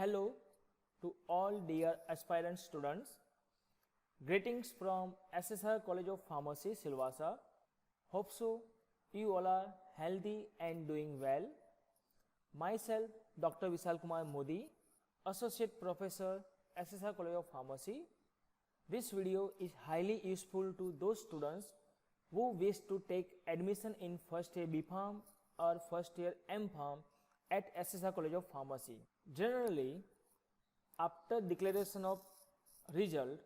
hello to all dear aspirant students. Greetings from SSR College of Pharmacy, Silvassa. Hope so you all are healthy and doing well. Myself, Dr. Vishal Kumar Modi, Associate Professor, SSR College of Pharmacy. This video is highly useful to those students who wish to take admission in first year B.Pharm or first year M.Pharm at SSR College of Pharmacy. Generally, after declaration of result,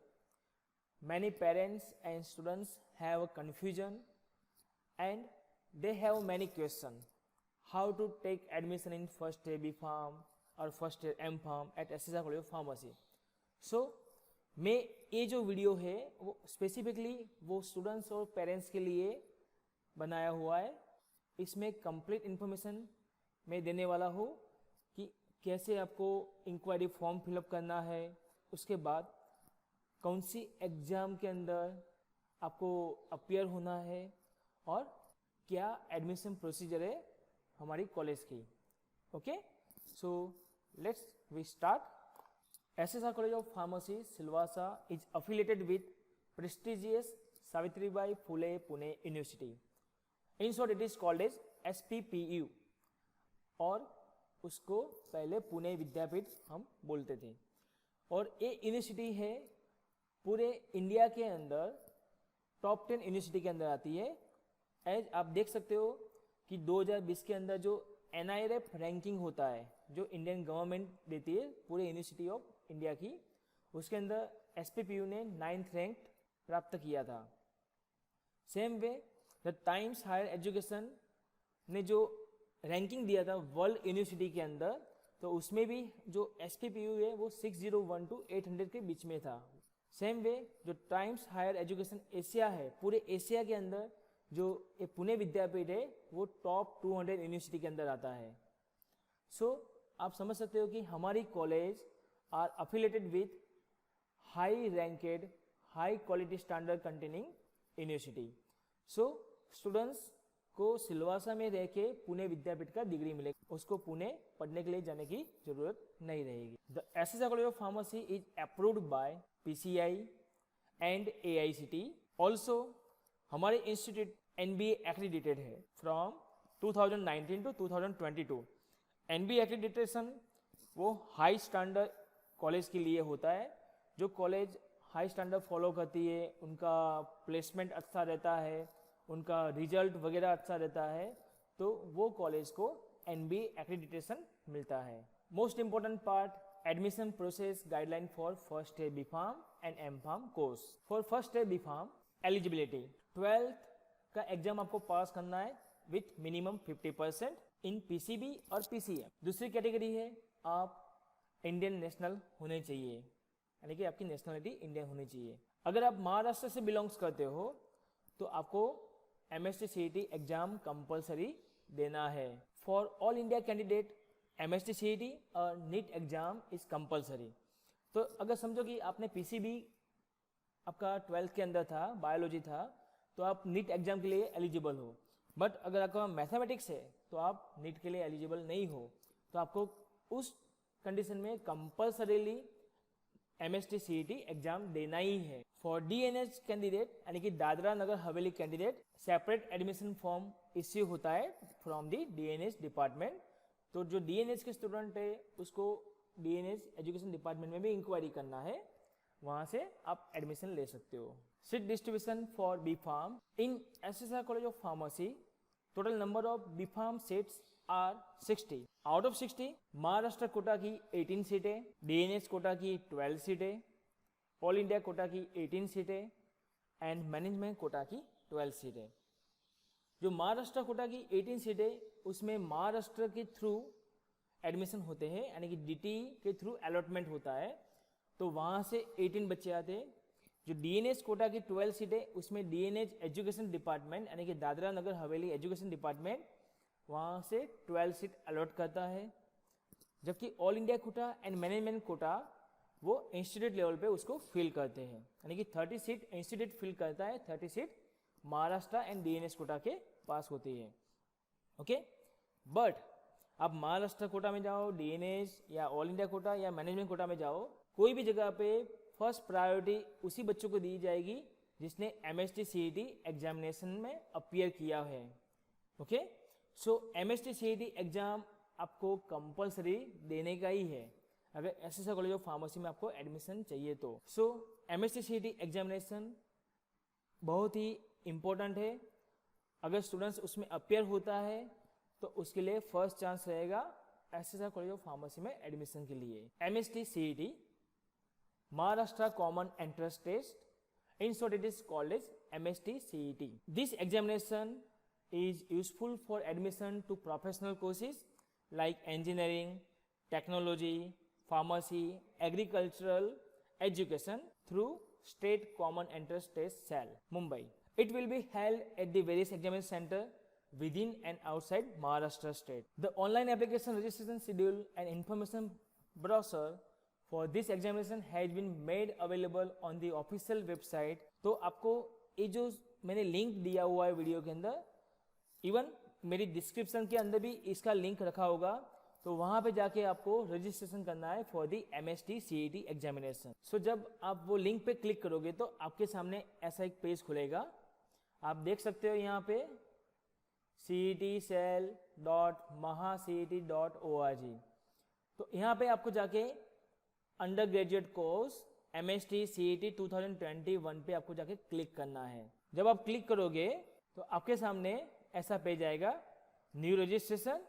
many parents and students have a confusion and they have many questions. How to take admission in first year B.Pharm or first year M.Pharm at SSR College of Pharmacy. So, मैं ये जो video है वो specifically वो students और parents के लिए बनाया हुआ है. इसमें कंप्लीट इन्फॉर्मेशन मैं देने वाला हूँ कि कैसे आपको इंक्वायरी फॉर्म फिलअप करना है, उसके बाद कौन सी एग्ज़ाम के अंदर आपको अपीयर होना है और क्या एडमिशन प्रोसीजर है हमारी कॉलेज की. Okay, so let's we start. SSR College of Pharmacy, Silvassa is affiliated with prestigious Savitribai Phule Pune University. In short, it is called as SPPU. और उसको पहले पुणे विद्यापीठ हम बोलते थे. और ये यूनिवर्सिटी है पूरे इंडिया के अंदर टॉप 10 यूनिवर्सिटी के अंदर आती है. एज आप देख सकते हो कि 2020 के अंदर जो NIRF रैंकिंग होता है जो इंडियन गवर्नमेंट देती है पूरे यूनिवर्सिटी ऑफ इंडिया की, उसके अंदर SPPU ने 9th रैंक प्राप्त किया था. Same way the Times Higher Education ने जो रैंकिंग दिया था वर्ल्ड यूनिवर्सिटी के अंदर, तो उसमें भी जो SPPU है वो 601 to 800 के बीच में था. सेम वे जो टाइम्स हायर एजुकेशन एशिया है, पूरे एशिया के अंदर जो ये पुणे विद्यापीठ है वो टॉप 200 यूनिवर्सिटी के अंदर आता है. सो आप समझ सकते हो कि हमारी college are affiliated with high ranked high quality standard containing university. So students को सिलवासा में रह के पुणे विद्यापीठ का डिग्री मिलेगा, उसको पुणे पढ़ने के लिए जाने की जरूरत नहीं रहेगी. The SSR College of Pharmacy is approved by PCI and AICTE. Also हमारे इंस्टीट्यूट NBA accredited है फ्रॉम 2019 to 2022. NBA accreditation वो हाई स्टैंडर्ड कॉलेज के लिए होता है. जो कॉलेज हाई स्टैंडर्ड फॉलो करती है, उनका प्लेसमेंट अच्छा रहता है, उनका रिजल्ट वगैरह अच्छा रहता है, तो वो कॉलेज को NBA एक्रेडिटेशन मिलता है. Most important part, admission process guideline for first year B.Pharm and M.Pharm course. For first year B.Pharm eligibility 12th का एग्जाम आपको पास करना है विथ मिनिमम 50% इन PCB और PCM. दूसरी कैटेगरी है आप इंडियन नेशनल होने चाहिए, यानी कि आपकी नेशनलिटी इंडियन होनी चाहिए. अगर आप महाराष्ट्र से बिलोंग्स करते हो तो आपको MST CET एग्जाम कंपलसरी देना है. For all India candidate MST CET और नीट एग्जाम इज कंपलसरी. तो अगर समझो कि आपने PCB आपका 12th के अंदर था, बायोलॉजी था, तो आप नीट एग्जाम के लिए एलिजिबल हो. बट अगर आपका मैथमेटिक्स है तो आप नीट के लिए एलिजिबल नहीं हो, तो आपको उस कंडीशन में कंपलसरीली MST CET एग्जाम देना ही है. फॉर DNH कैंडिडेट यानी कि Dadra Nagar Haveli candidate separate admission form issue होता है फ्रॉम दी DNH डिपार्टमेंट. तो जो DNH के स्टूडेंट है उसको DNH एजुकेशन डिपार्टमेंट में भी इंक्वायरी करना है, वहाँ से आप एडमिशन ले सकते हो. Seat distribution for B.Pharm in SSR College of Pharmacy. Total number of B.Pharm seats are 60. Out of 60 Maharashtra quota की 18 सीटें, DNH कोटा की 12 सीटें, ऑल इंडिया कोटा की 18 सीटें एंड मैनेजमेंट कोटा की 12 सीटें. जो महाराष्ट्र कोटा की 18 सीटें उसमें महाराष्ट्र के थ्रू एडमिशन होते हैं, यानी कि DT के थ्रू अलॉटमेंट होता है, तो वहाँ से 18 बच्चे आते हैं. जो DNH कोटा की 12 सीटें उसमें DNH एजुकेशन डिपार्टमेंट यानी कि दादरा नगर हवेली एजुकेशन डिपार्टमेंट वहाँ से 12 सीट अलॉट करता है. जबकि all India quota and management quota वो इंस्टीट्यूट लेवल पे उसको फिल करते हैं, यानी कि 30 सीट इंस्टीट्यूट फिल करता है, 30 seat Maharashtra and DNH quota के पास होती है. ओके, बट आप महाराष्ट्र कोटा में जाओ, डीएनएस या ऑल इंडिया कोटा या मैनेजमेंट कोटा में जाओ, कोई भी जगह पे फर्स्ट प्रायोरिटी उसी बच्चों को दी जाएगी जिसने MST CET एग्जामिनेशन में अपीयर किया है। ओके, सो MST CET एग्जाम आपको कंपलसरी देने का ही है अगर एसएसआर कॉलेज ऑफ फार्मेसी में आपको एडमिशन चाहिए तो। सो MST CET एग्जामिनेशन बहुत ही इम्पोर्टेंट है। अगर स्टूडेंट्स उसमें अपीयर होता है तो उसके लिए फर्स्ट चांस रहेगा एसएसआर कॉलेज ऑफ फार्मेसी में एडमिशन के लिए। MST CET Maharashtra common entrance test, in short it is called as MST CET. This examination is useful for admission to professional courses like engineering, technology, pharmacy, agricultural education through State Common Entrance Test Cell, Mumbai. It will be held at the various examination center within and outside Maharashtra state. The online application registration schedule and information brochure for this examination has been made available on the official website. तो आपको ये जो मैंने link दिया हुआ है video के अंदर, इवन मेरी डिस्क्रिप्शन के अंदर भी इसका लिंक रखा होगा, तो वहाँ पे जाके आपको रजिस्ट्रेशन करना है for the MST CET examination. So जब आप वो लिंक पे क्लिक करोगे तो आपके सामने ऐसा एक पेज खुलेगा। आप देख सकते हो यहाँ पे cetcell.mahacet.org। तो यहाँ पे आपको जाके under graduate course MST CET 2021 पे आपको जाके क्लिक करना है। जब आप क्लिक करोगे तो आपके सामने ऐसा पेज आएगा, new registration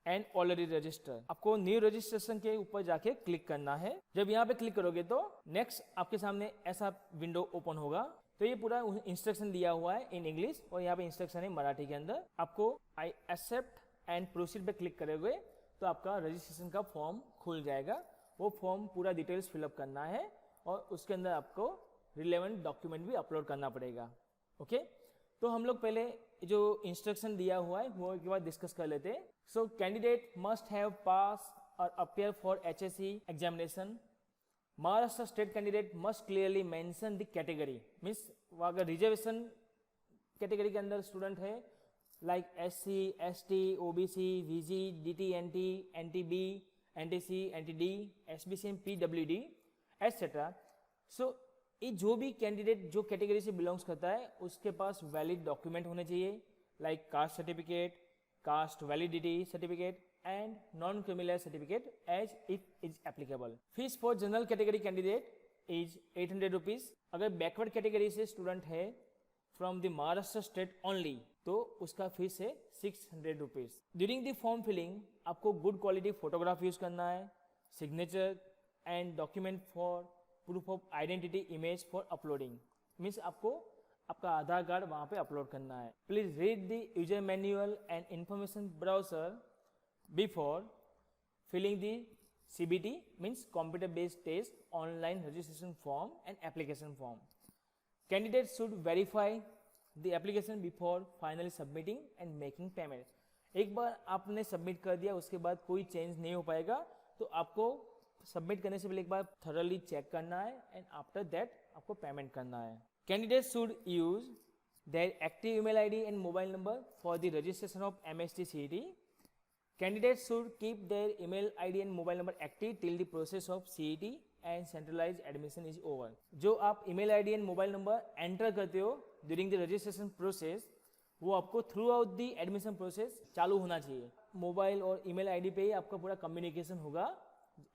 and already register. आपको न्यू रजिस्ट्रेशन के ऊपर जाके क्लिक करना है। जब यहाँ पे क्लिक करोगे तो नेक्स्ट आपके सामने ऐसा विंडो ओपन होगा। तो ये पूरा इंस्ट्रक्शन दिया हुआ है इन इंग्लिश और यहाँ पे इंस्ट्रक्शन है मराठी के अंदर। आपको आई एक्सेप्ट एंड प्रोसीड पे क्लिक करोगे तो आपका रजिस्ट्रेशन का फॉर्म खुल जाएगा। वो फॉर्म पूरा डिटेल्स फिलअप करना है और उसके अंदर आपको रिलेवेंट डॉक्यूमेंट भी अपलोड करना पड़ेगा। ओके, तो हम लोग पहले जो इंस्ट्रक्शन दिया हुआ है वो एक बार डिस्कस कर लेते हैं। So candidate must have pass और appear for HSC examination. Maharashtra state candidate must clearly mention the category, means अगर रिजर्वेशन कैटेगरी के अंदर स्टूडेंट है like SC, ST, OBC, VG, DT, NT, NTB, NTC, NTD, SBCM, PWD etcetera. So ये जो भी candidate जो category से belongs करता है उसके पास वैलिड डॉक्यूमेंट होने चाहिए like caste certificate, caste validity certificate and non criminal certificate as if is applicable. Fees for general category candidate is 800 rupees. अगर बैकवर्ड कैटेगरी से स्टूडेंट है from the Maharashtra state only तो उसका फीस है 600 rupees. During the form filling आपको good quality photograph use करना है, signature and document for proof of identity image for uploading, means आपको आपका आधार कार्ड वहाँ पे अपलोड करना है। Please read the user manual and information browser before filling the CBT, means computer based test online registration form and application form. Candidate should verify the application before finally submitting and making payment. एक बार आपने submit कर दिया उसके बाद कोई change नहीं हो पाएगा, तो आपको सबमिट करने से पहले एक बार थॉरली चेक करना है एंड आफ्टर दैट आपको पेमेंट करना है। Candidate should use their active email ID and mobile number for the registration of MST CET। Candidate should keep their email ID and mobile number active till the process of CET and centralised admission is over. जो आप email ID and mobile number enter करते हो during the registration process वो आपको throughout the admission process चालू होना चाहिए। Mobile और ईमेल आईडी पे ही आपका पूरा कम्युनिकेशन होगा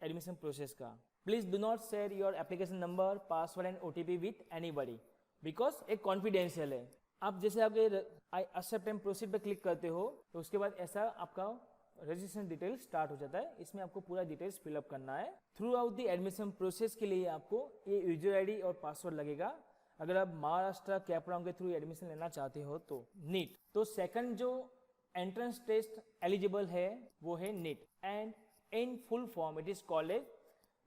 एडमिशन प्रोसेस का। Please do not share your application number, password and OTP with anybody because एक कॉन्फिडेंशियल है। आप जैसे आपके आई एक्सेप्ट एंड प्रोसीड पे क्लिक करते हो तो उसके बाद ऐसा आपका रजिस्ट्रेशन डिटेल स्टार्ट हो जाता है। इसमें आपको पूरा डिटेल्स फिलअप करना है। Through out the admission process के लिए आपको ये यूजर आईडी और पासवर्ड लगेगा अगर आप महाराष्ट्र कैपराउंड के थ्रू एडमिशन लेना चाहते हो तो। नीट तो सेकंड जो एंट्रेंस टेस्ट एलिजिबल है वो है NEET and in full form it is called as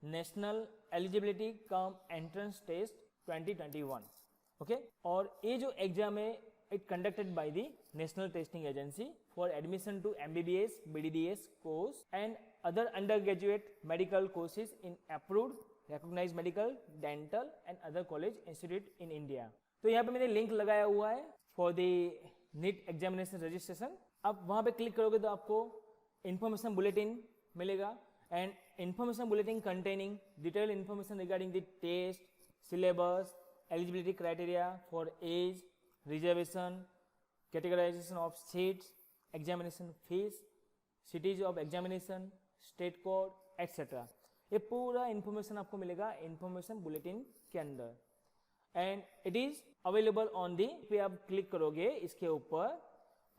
national eligibility cum entrance test 2021। Okay, और ये जो एग्जाम है it conducted by the national testing agency for admission to MBBS, BDDS course and other under graduate medical courses in approved recognized medical, dental and other college institute in India। तो यहाँ पे मैंने link लगाया हुआ है for the NEET examination registration. आप वहाँ पे क्लिक करोगे तो आपको information bulletin मिलेगा and information bulletin containing detailed information regarding the test, syllabus, eligibility criteria for age, reservation, categorization of seats, examination fees, cities of examination, state code, etc. ये पूरा information आपको मिलेगा इन्फॉर्मेशन बुलेटिन के अंदर and it is available on the पे आप click करोगे इसके ऊपर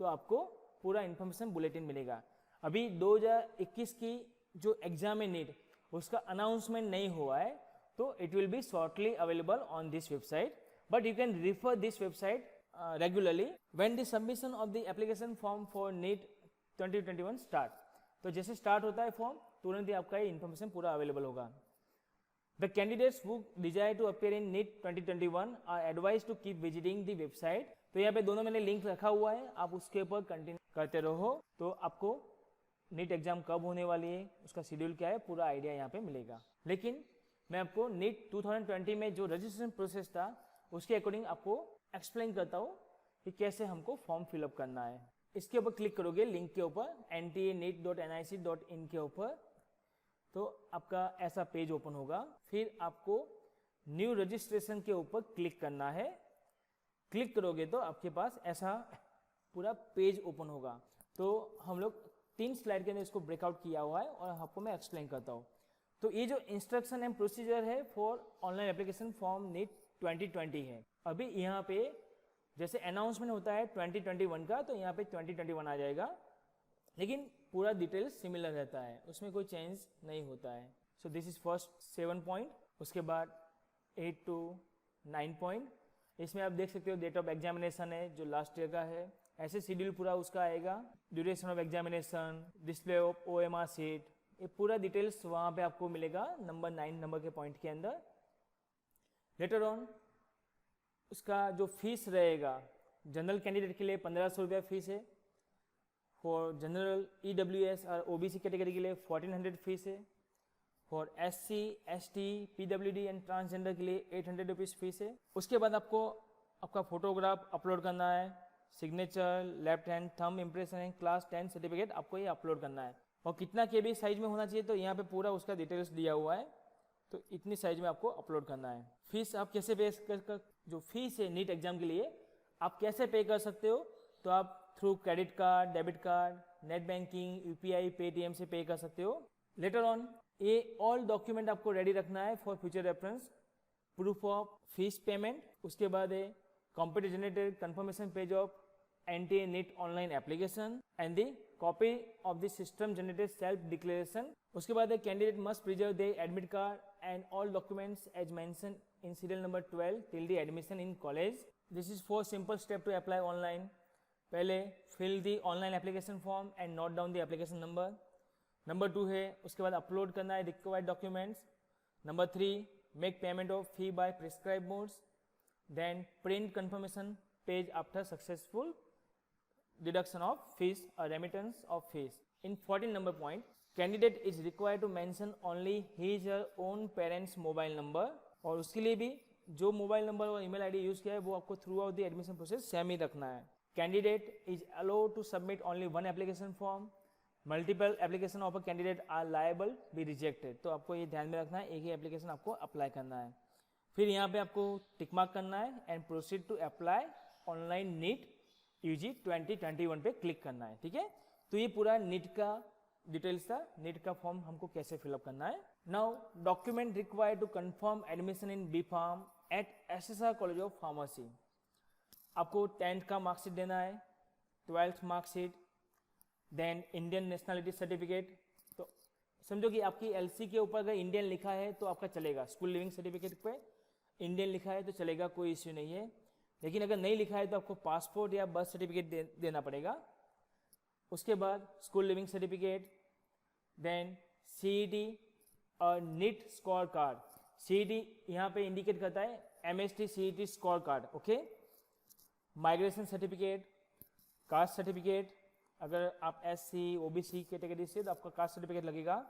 तो आपको पूरा इन्फॉर्मेशन बुलेटिन मिलेगा। अभी 2021 की जो एग्जाम है नीट उसका अनाउंसमेंट नहीं हुआ है तो it will be shortly available on this website but you can refer this website regularly when the submission of the application form for NEET 2021 start. तो जैसे स्टार्ट होता है फॉर्म तुरंत ही आपका ये इन्फॉर्मेशन पूरा अवेलेबल होगा। The candidates who desire to appear in NEET 2021 are advise to keep visiting the website. तो यहाँ पे दोनों मैंने लिंक रखा हुआ है, आप उसके ऊपर कंटिन्यू करते रहो तो आपको नीट एग्जाम कब होने वाली है उसका शेड्यूल क्या है पूरा आइडिया यहाँ पे मिलेगा। लेकिन मैं आपको नीट 2020 में जो रजिस्ट्रेशन प्रोसेस था उसके अकॉर्डिंग आपको एक्सप्लेन करता हूँ कि कैसे हमको फॉर्म फिलअप करना है। इसके ऊपर क्लिक करोगे लिंक के ऊपर ntaneet.nic.in के ऊपर तो आपका ऐसा पेज ओपन होगा। फिर आपको न्यू रजिस्ट्रेशन के ऊपर क्लिक करना है। क्लिक करोगे तो आपके पास ऐसा पूरा पेज ओपन होगा। तो हम लोग 3 स्लाइड के अंदर इसको ब्रेकआउट किया हुआ है और आपको मैं एक्सप्लेन करता हूँ। तो ये जो इंस्ट्रक्शन एंड प्रोसीजर है for online application form NEET 2020 है। अभी यहाँ पे जैसे अनाउंसमेंट होता है 2021 का तो यहाँ पे 2021 आ जाएगा लेकिन पूरा डिटेल्स सिमिलर रहता है, उसमें कोई चेंज नहीं होता है। So this is first 7 point. उसके बाद 8 to 9 पॉइंट, इसमें आप देख सकते हो डेट ऑफ एग्जामिनेशन है जो लास्ट ईयर का है, ऐसे शेड्यूल पूरा उसका आएगा, duration of examination, display of OMR seat, ये पूरा डिटेल्स वहाँ पे आपको मिलेगा नंबर 9 नंबर के पॉइंट के अंदर। लेटर ऑन उसका जो फीस रहेगा जनरल कैंडिडेट के लिए 1500 रुपया फीस है, फॉर जनरल EWS और OBC कैटेगरी के लिए 1400 फीस है, for SC, ST, PWD and transgender के लिए 800 रुपीज़ फीस है। उसके बाद आपको आपका फोटोग्राफ अपलोड करना है, signature, left hand thumb impression and class 10 certificate आपको ये अपलोड करना है और कितना KB साइज में होना चाहिए तो यहाँ पे पूरा उसका डिटेल्स दिया हुआ है, तो इतनी साइज में आपको अपलोड करना है। फीस आप कैसे पे कर जो फीस है नीट एग्जाम के लिए आप कैसे पे कर सकते हो तो आप through credit card, debit card, net banking, UPI, Paytm से पे कर सकते हो। लेटर ऑन ये ऑल डॉक्यूमेंट आपको रेडी रखना है for future reference, proof of fees payment, उसके बाद है computer generated confirmation page of NTA NEET online application and the copy of the system generated self declaration. उसके बाद है candidate must preserve the admit card and all documents as mention in serial number 12 till the admission in college. This is 4 simple step to apply online. पहले fill the online application form and note down the application number. Number 2 है उसके बाद upload करना है required documents. Number 3 make payment of fee by prescribe modes, then print confirmation page after successful deduction of fees or remittance of fees. In 14 number point, candidate is required to mention only his or own parents mobile number और उसके लिए भी जो mobile number और email ID use किया है वो आपको throughout the admission process same ही रखना है। Candidate is allowed to submit only 1 application form, multiple application of a candidate are liable be rejected. तो आपको ये ध्यान में रखना है, एक ही एप्लीकेशन आपको अप्लाई करना है। फिर यहाँ पे आपको टिक मार्क करना है and proceed to apply online NEET UG 2021 पे क्लिक करना है। ठीक है, तो ये पूरा नीट का डिटेल्स था, नीट का फॉर्म हमको कैसे फिलअप करना है। Now document required to confirm admission in B.Pharm at SSR college of pharmacy. आपको 10th का मार्कशीट देना है, 12th marksheet, then Indian nationality certificate. तो समझो कि आपकी LC के ऊपर अगर इंडियन लिखा है तो आपका चलेगा, स्कूल लिविंग सर्टिफिकेट पे इंडियन लिखा है तो चलेगा, कोई इश्यू नहीं है। लेकिन अगर नहीं लिखा है तो आपको पासपोर्ट या बर्थ सर्टिफिकेट देना पड़ेगा। उसके बाद school leaving certificate, then CET और नीट स्कोर कार्ड। CET यहाँ पे इंडिकेट करता है MST CET score card, okay. Migration certificate, caste certificate, अगर आप SC OBC कैटेगरी से तो आपका कास्ट सर्टिफिकेट लगेगा।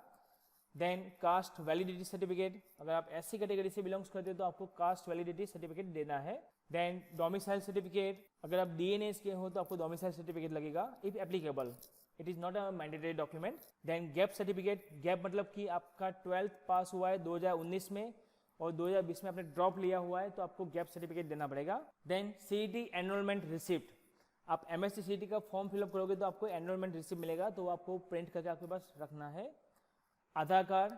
देन कास्ट वैलिडिटी सर्टिफिकेट, अगर आप SC कैटेगरी से बिलोंग्स करते हो तो आपको कास्ट वैलिडिटी सर्टिफिकेट देना है। देन डोमिसाइल सर्टिफिकेट, अगर आप DNAs के हो तो आपको डोमिसाइल सर्टिफिकेट लगेगा if applicable. It is not a mandatory document. Then gap certificate, gap मतलब कि आपका 12th पास हुआ है 2019 में और 2020 में आपने ड्रॉप लिया हुआ है तो आपको गैप सर्टिफिकेट देना पड़ेगा। देन CET एनरोलमेंट रिसिप्ट, आप MSc CET का फॉर्म फिलअप करोगे तो आपको एनरोलमेंट रिसिप्ट मिलेगा, तो आपको प्रिंट करके आपके पास रखना है। Aadhaar card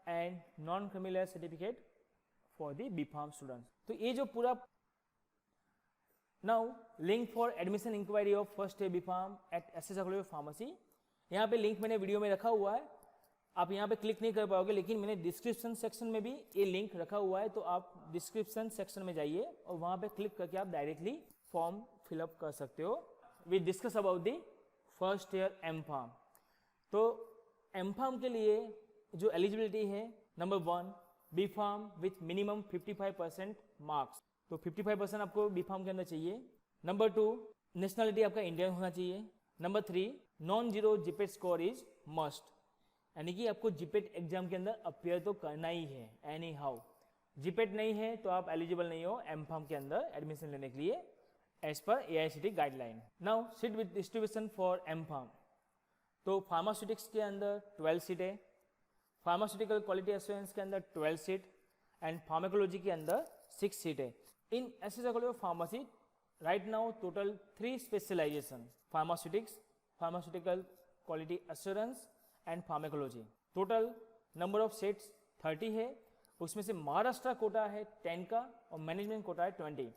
and non criminal certificate for the B.Pharm students. तो ये जो पूरा now link for admission inquiry of first year B.Pharm at SSR college of pharmacy, यहाँ पे लिंक मैंने वीडियो में रखा हुआ है, आप यहाँ पे क्लिक नहीं कर पाओगे, लेकिन मैंने डिस्क्रिप्शन सेक्शन में भी ये लिंक रखा हुआ है, तो आप डिस्क्रिप्शन सेक्शन में जाइए और वहाँ पे क्लिक करके आप डायरेक्टली फॉर्म फिलअप कर सकते हो। We discuss about the first year M.Pharm। तो M.Pharm के लिए जो एलिजिबिलिटी है, number 1 B.Pharm with minimum 55% marks, तो 55% आपको B.Pharm के अंदर चाहिए। नंबर 2 नेशनलिटी आपका इंडियन होना चाहिए। Number 3 non zero GPAT score is must, यानी कि आपको जीपेट एग्जाम के अंदर अपियर तो करना ही है एनी हाउ। जीपेट नहीं है तो आप एलिजिबल नहीं हो M.Pharm के अंदर एडमिशन लेने के लिए एज पर AICTE guideline. Now seat with distribution for M.Pharm, तो फार्मास्यूटिक्स के अंदर 12 सीट है, फार्मास्यूटिकल क्वालिटी एश्योरेंस के अंदर 12 सीट एंड फार्माकोलॉजी के अंदर 6 सीट है। In SSR college of pharmacy right now total 3 specialization, pharmaceutics, pharmaceutical quality assurance and pharmacology. Total number of seats 30 है, उसमें से महाराष्ट्र कोटा है 10 का और मैनेजमेंट कोटा है 20,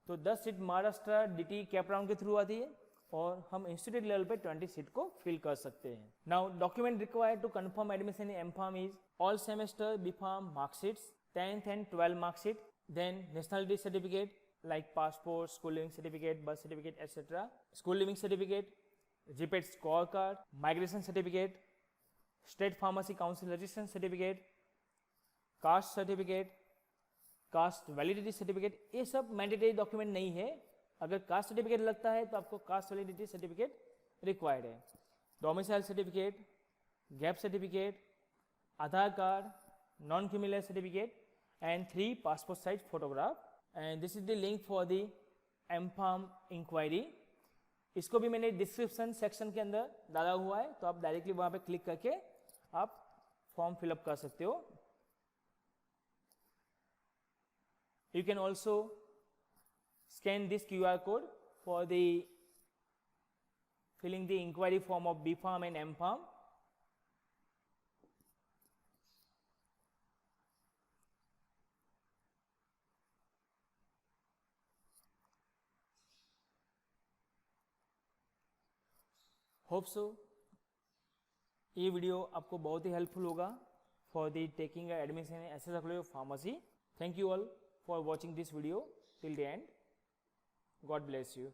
तो 10 seat Maharashtra DT cap round के थ्रू आती है और हम इंस्टीट्यूट लेवल पे 20 सीट को फिल कर सकते हैं। Now document required to confirm admission in M.Pharm is all semester B.Pharm marksheets, 10th and 12 marksheet, then nationality certificate like passport, school leaving certificate, birth certificate etcetera, school leaving certificate, GPAT score card, migration certificate, state pharmacy council registration certificate, caste certificate, caste validity certificate, ये सब mandatory document नहीं है। अगर caste certificate लगता है तो आपको caste validity certificate required है। Domicile certificate, gap certificate, Aadhaar card, non criminal certificate and 3 passport size photograph, and this is the link for the M.Pharm inquiry. इसको भी मैंने डिस्क्रिप्शन सेक्शन के अंदर डाला हुआ है, तो आप डायरेक्टली वहाँ पे क्लिक करके आप फॉर्म फिलअप कर सकते हो। You can also scan this QR code for the filling the inquiry form of B.Pharm and M.Pharm. Hope so ये वीडियो आपको बहुत ही हेल्पफुल होगा for the taking admission in SSR college of pharmacy. Thank you all for watching this video till the end. God bless you.